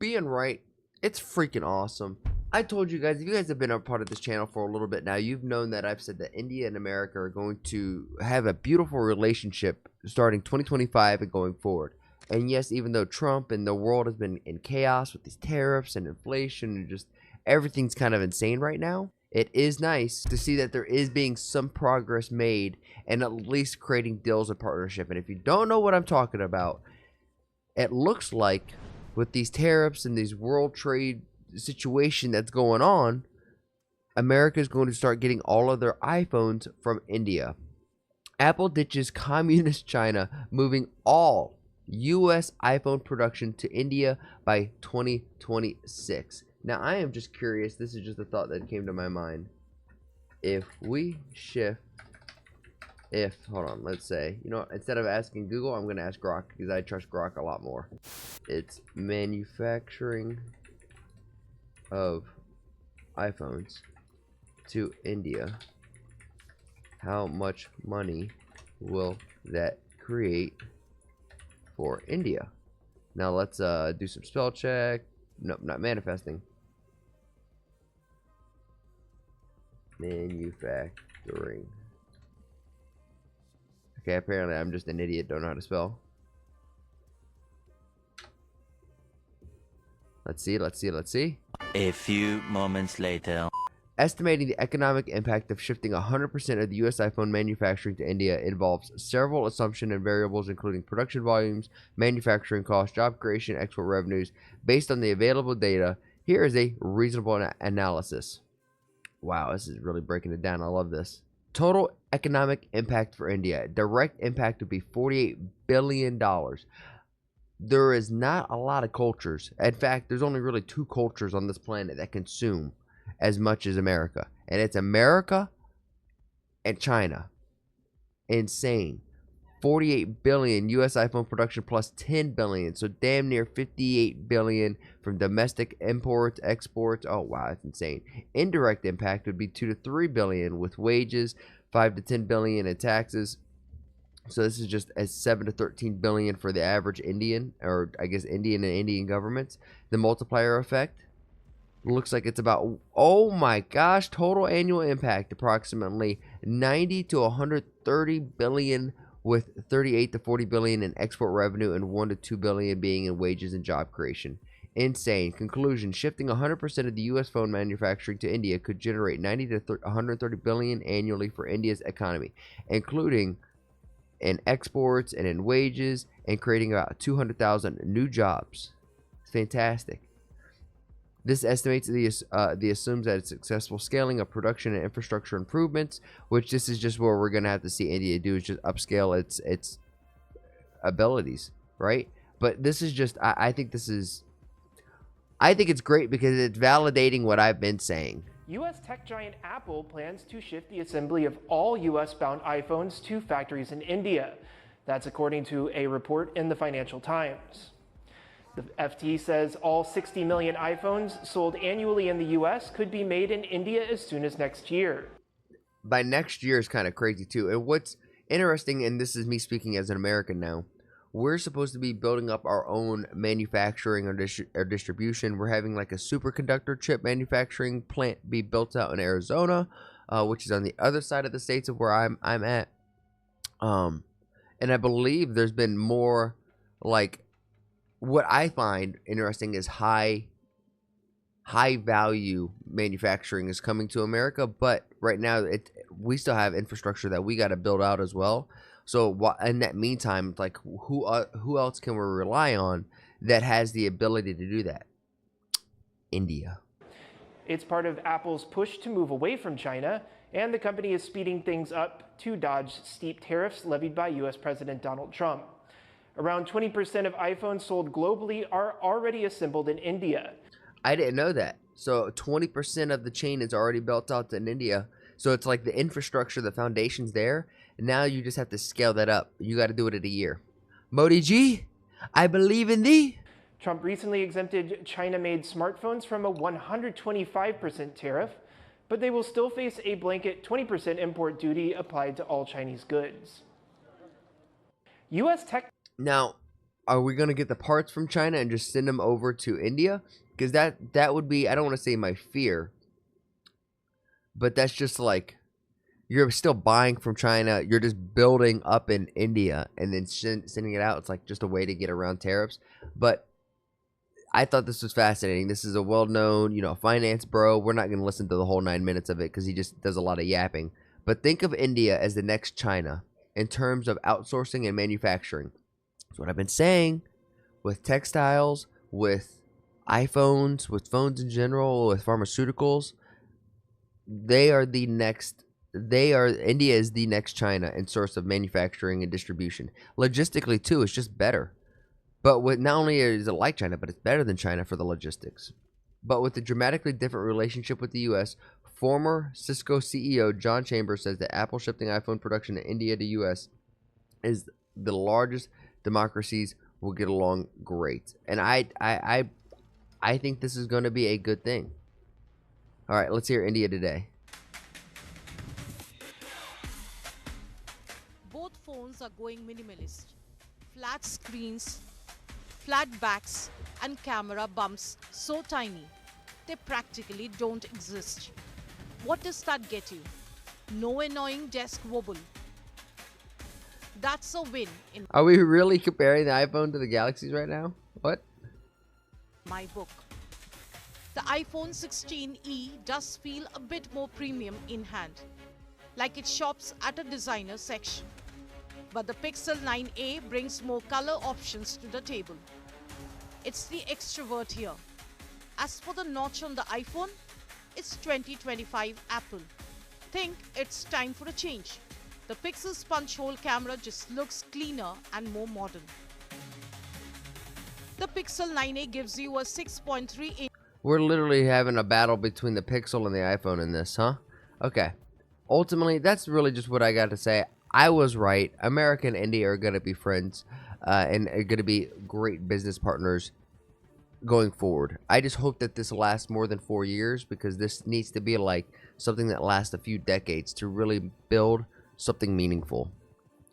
being right, it's freaking awesome. I told you guys, if you guys have been a part of this channel for a little bit now, you've known that I've said that India and America are going to have a beautiful relationship starting 2025 and going forward. And yes, even though Trump and the world has been in chaos with these tariffs and inflation and just everything's kind of insane right now, it is nice to see that there is being some progress made and at least creating deals of partnership. And if you don't know what I'm talking about, it looks like with these tariffs and these world trade situation that's going on, America is going to start getting all of their iPhones from India. Apple ditches communist China, moving all U.S. iPhone production to India by 2026. Now, I am just curious. This is just a thought that came to my mind. If we shift, hold on, let's say, you know, instead of asking Google, I'm going to ask Grok because I trust Grok a lot more. It's manufacturing of iPhones to India. How much money will that create for India? Now let's do some spell check. Nope, not manifesting. Manufacturing. Okay, apparently I'm just an idiot, don't know how to spell. Let's see. A few moments later. Estimating the economic impact of shifting 100% of the U.S. iPhone manufacturing to India involves several assumptions and variables, including production volumes, manufacturing costs, job creation, export revenues. Based on the available data, here is a reasonable analysis. Wow, this is really breaking it down. I love this. Total economic impact for India. Direct impact would be $48 billion. There is not a lot of cultures. In fact, there's only really 2 cultures on this planet that consume as much as America. And it's America and China. Insane. 48 billion US iPhone production plus 10 billion. So damn near 58 billion from domestic imports, exports. Oh wow, that's insane. Indirect impact would be 2 to 3 billion with wages, 5 to 10 billion in taxes. So this is just as 7 to 13 billion for the average Indian, or I guess Indian and Indian governments. The multiplier effect looks like it's about, oh my gosh, total annual impact approximately 90 to 130 billion, with 38 to 40 billion in export revenue and 1 to 2 billion being in wages and job creation. Insane. Conclusion: shifting 100% of the U.S. phone manufacturing to India could generate 90 to 130 billion annually for India's economy, including in exports and in wages, and creating about 200,000 new jobs. It's fantastic. This estimates the assumes that it's successful scaling of production and infrastructure improvements, which this is just where we're going to have to see India do, is just upscale its abilities, right? But this is just, I think it's great because it's validating what I've been saying. U.S. tech giant Apple plans to shift the assembly of all U.S.-bound iPhones to factories in India. That's according to a report in the Financial Times. The FT says all 60 million iPhones sold annually in the U.S. could be made in India as soon as next year. By next year is kind of crazy too. And what's interesting, and this is me speaking as an American now, we're supposed to be building up our own manufacturing or distribution. We're having like a superconductor chip manufacturing plant be built out in Arizona, which is on the other side of the states of where I'm at. And I believe there's been more, like, what I find interesting is high value manufacturing is coming to America, but right now we still have infrastructure that we got to build out as well. So in that meantime, like, who else can we rely on that has the ability to do that? India. It's part of Apple's push to move away from China, and the company is speeding things up to dodge steep tariffs levied by U.S. President Donald Trump. Around 20% of iPhones sold globally are already assembled in India. I didn't know that. So 20% of the chain is already built out in India. So it's like the infrastructure, the foundation's there. And now you just have to scale that up. You got to do it in a year. Modi G, I believe in thee. Trump recently exempted China-made smartphones from a 125% tariff, but they will still face a blanket 20% import duty applied to all Chinese goods. U.S. tech. Now, are we going to get the parts from China and just send them over to India? Because that would be, I don't want to say my fear, but that's just like, you're still buying from China. You're just building up in India and then sending it out. It's like just a way to get around tariffs. But I thought this was fascinating. This is a well-known, finance bro. We're not going to listen to the whole 9 minutes of it because he just does a lot of yapping. But think of India as the next China in terms of outsourcing and manufacturing. That's what I've been saying with textiles, with iPhones, with phones in general, with pharmaceuticals. India is the next China in source of manufacturing and distribution. Logistically too, it's just better. But with not only is it like China, but it's better than China for the logistics. But with a dramatically different relationship with the US, former Cisco CEO John Chambers says that Apple shifting iPhone production to India to US is the largest democracies will get along great. And I think this is going to be a good thing. All right, let's hear India today. Both phones are going minimalist. Flat screens, flat backs, and camera bumps so tiny, they practically don't exist. What does that get you? No annoying desk wobble. That's a win in Are we really comparing the iPhone to the Galaxies right now? What? my book. The iPhone 16e does feel a bit more premium in hand, like it shops at a designer section. But the Pixel 9a brings more color options to the table. It's the extrovert here. As for the notch on the iPhone, it's 2025 Apple. Think it's time for a change. The Pixel's punch hole camera just looks cleaner and more modern. The Pixel 9a gives you a 6.3-inch. We're literally having a battle between the Pixel and the iPhone in this, huh? Okay. Ultimately, that's really just what I got to say. I was right. America and India are going to be friends and are going to be great business partners going forward. I just hope that this lasts more than 4 years, because this needs to be like something that lasts a few decades to really build something meaningful.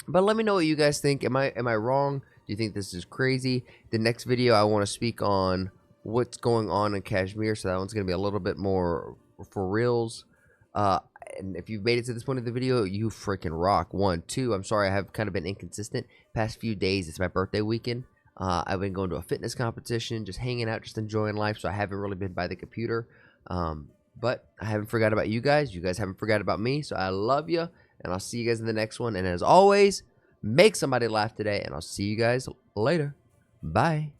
But let me know what you guys think. Am I wrong? Do you think this is crazy? The next video I want to speak on what's going on in Kashmir, so that one's going to be a little bit more for reals. And if you've made it to this point of the video, you freaking rock. 1, 2, I'm sorry I have kind of been inconsistent past few days. It's my birthday weekend. I've been going to a fitness competition, just hanging out, just enjoying life, so I haven't really been by the computer. But I haven't forgot about you guys. You guys haven't forgot about me, so I love you, and I'll see you guys in the next one. And as always, make somebody laugh today, and I'll see you guys later. Bye.